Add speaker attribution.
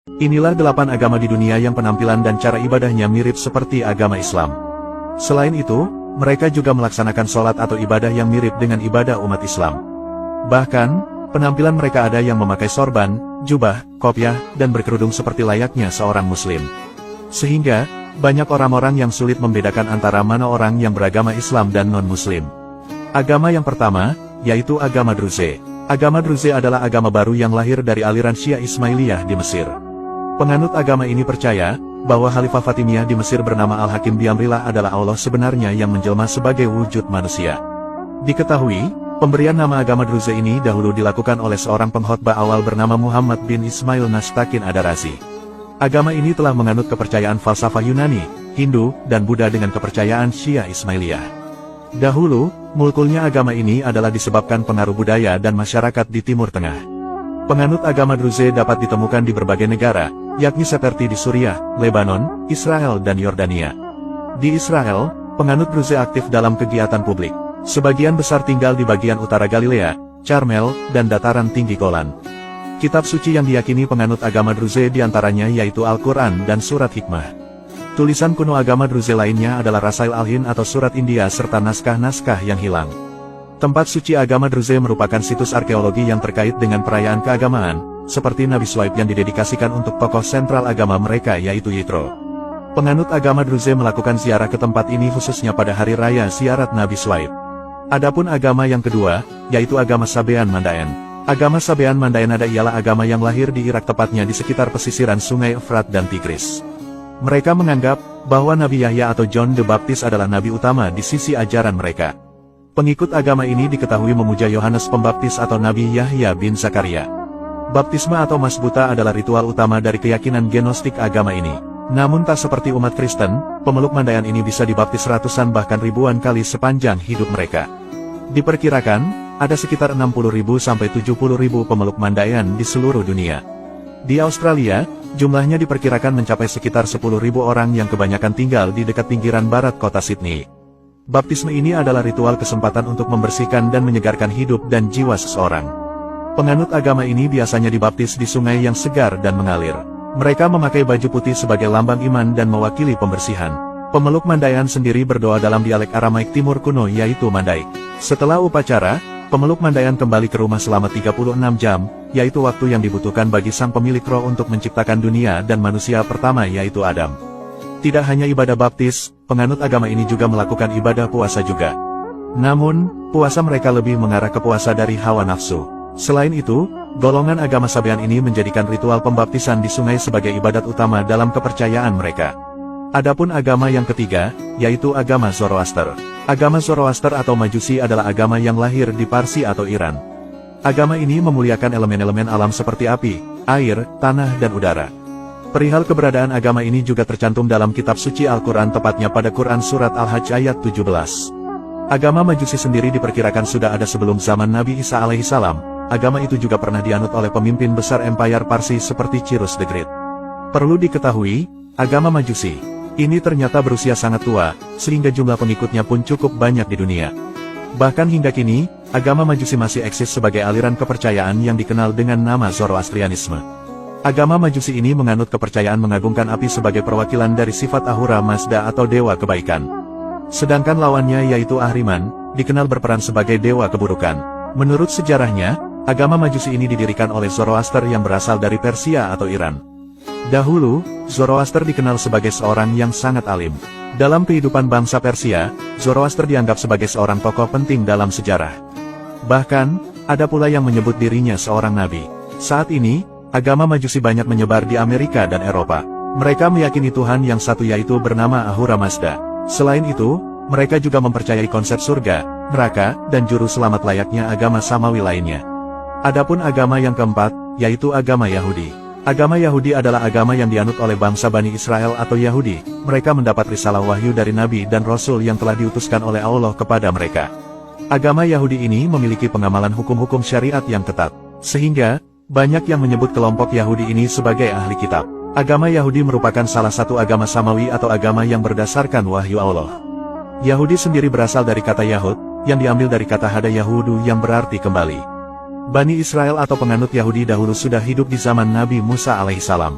Speaker 1: Inilah 8 agama di dunia yang penampilan dan cara ibadahnya mirip seperti agama Islam. Selain itu, mereka juga melaksanakan sholat atau ibadah yang mirip dengan ibadah umat Islam. Bahkan, penampilan mereka ada yang memakai sorban, jubah, kopiah, dan berkerudung seperti layaknya seorang muslim. Sehingga, banyak orang-orang yang sulit membedakan antara mana orang yang beragama Islam dan non-muslim. Agama yang pertama, yaitu agama Druze. Agama Druze adalah agama baru yang lahir dari aliran Syiah Ismailiyah di Mesir. Penganut agama ini percaya bahwa Khalifah Fatimiyah di Mesir bernama Al-Hakim Biamrillah adalah Allah sebenarnya yang menjelma sebagai wujud manusia. Diketahui, pemberian nama agama Druze ini dahulu dilakukan oleh seorang pengkhotbah awal bernama Muhammad bin Ismail Nastakin Adarasi. Agama ini telah menganut kepercayaan falsafah Yunani, Hindu, dan Buddha dengan kepercayaan Syiah Ismailiyah. Dahulu, mulkulnya agama ini adalah disebabkan pengaruh budaya dan masyarakat di Timur Tengah. Penganut agama Druze dapat ditemukan di berbagai negara, yakni seperti di Suriah, Lebanon, Israel dan Yordania. Di Israel, penganut Druze aktif dalam kegiatan publik. Sebagian besar tinggal di bagian utara Galilea, Carmel, dan dataran tinggi Golan. Kitab suci yang diyakini penganut agama Druze diantaranya yaitu Al-Quran dan Surat Hikmah. Tulisan kuno agama Druze lainnya adalah Rasail Al-Hind atau Surat India serta naskah-naskah yang hilang. Tempat suci agama Druze merupakan situs arkeologi yang terkait dengan perayaan keagamaan, seperti Nabi Swaib yang didedikasikan untuk tokoh sentral agama mereka yaitu Yitro. Penganut agama Druze melakukan ziarah ke tempat ini khususnya pada hari raya ziarat Nabi Swaib. Adapun agama yang kedua, yaitu agama Sabean Mandaean. Agama Sabean Mandaean ialah agama yang lahir di Irak tepatnya di sekitar pesisiran sungai Efrat dan Tigris. Mereka menganggap bahwa Nabi Yahya atau John the Baptist adalah nabi utama di sisi ajaran mereka. Pengikut agama ini diketahui memuja Yohanes Pembaptis atau Nabi Yahya bin Zakaria. Baptisme atau masbuta adalah ritual utama dari keyakinan gnostik agama ini. Namun tak seperti umat Kristen, pemeluk Mandaean ini bisa dibaptis ratusan bahkan ribuan kali sepanjang hidup mereka. Diperkirakan, ada sekitar 60.000 sampai 70.000 pemeluk Mandaean di seluruh dunia. Di Australia, jumlahnya diperkirakan mencapai sekitar 10.000 orang yang kebanyakan tinggal di dekat pinggiran barat kota Sydney. Baptisme ini adalah ritual kesempatan untuk membersihkan dan menyegarkan hidup dan jiwa seseorang. Penganut agama ini biasanya dibaptis di sungai yang segar dan mengalir. Mereka memakai baju putih sebagai lambang iman dan mewakili pembersihan. Pemeluk Mandaean sendiri berdoa dalam dialek Aramaik Timur kuno yaitu Mandaik. Setelah upacara, pemeluk Mandaean kembali ke rumah selama 36 jam, yaitu waktu yang dibutuhkan bagi sang pemilik roh untuk menciptakan dunia dan manusia pertama yaitu Adam. Tidak hanya ibadah baptis, penganut agama ini juga melakukan ibadah puasa juga. Namun, puasa mereka lebih mengarah ke puasa dari hawa nafsu. Selain itu, golongan agama Sabean ini menjadikan ritual pembaptisan di sungai sebagai ibadat utama dalam kepercayaan mereka. Adapun agama yang ketiga, yaitu agama Zoroaster. Agama Zoroaster atau Majusi adalah agama yang lahir di Parsi atau Iran. Agama ini memuliakan elemen-elemen alam seperti api, air, tanah dan udara. Perihal keberadaan agama ini juga tercantum dalam kitab suci Al-Quran tepatnya pada Quran Surat Al-Hajj ayat 17. Agama Majusi sendiri diperkirakan sudah ada sebelum zaman Nabi Isa alaihissalam. Agama itu juga pernah dianut oleh pemimpin besar Empire Parsi seperti Cyrus the Great. Perlu diketahui, agama Majusi ini ternyata berusia sangat tua, sehingga jumlah pengikutnya pun cukup banyak di dunia. Bahkan hingga kini, agama Majusi masih eksis sebagai aliran kepercayaan yang dikenal dengan nama Zoroastrianisme. Agama Majusi ini menganut kepercayaan mengagungkan api sebagai perwakilan dari sifat Ahura Mazda atau dewa kebaikan. Sedangkan lawannya yaitu Ahriman, dikenal berperan sebagai dewa keburukan. Menurut sejarahnya, agama Majusi ini didirikan oleh Zoroaster yang berasal dari Persia atau Iran. Dahulu, Zoroaster dikenal sebagai seorang yang sangat alim. Dalam kehidupan bangsa Persia, Zoroaster dianggap sebagai seorang tokoh penting dalam sejarah. Bahkan, ada pula yang menyebut dirinya seorang nabi. Saat ini, agama Majusi banyak menyebar di Amerika dan Eropa. Mereka meyakini Tuhan yang satu yaitu bernama Ahura Mazda. Selain itu, mereka juga mempercayai konsep surga, neraka, dan juru selamat layaknya agama Samawi lainnya. Adapun agama yang keempat, yaitu agama Yahudi. Agama Yahudi adalah agama yang dianut oleh bangsa Bani Israel atau Yahudi. Mereka mendapat risalah wahyu dari Nabi dan Rasul yang telah diutuskan oleh Allah kepada mereka. Agama Yahudi ini memiliki pengamalan hukum-hukum syariat yang ketat. Sehingga, banyak yang menyebut kelompok Yahudi ini sebagai ahli kitab. Agama Yahudi merupakan salah satu agama Samawi atau agama yang berdasarkan wahyu Allah. Yahudi sendiri berasal dari kata Yahud, yang diambil dari kata Hada Yahudu yang berarti kembali. Bani Israel atau penganut Yahudi dahulu sudah hidup di zaman Nabi Musa alaihissalam.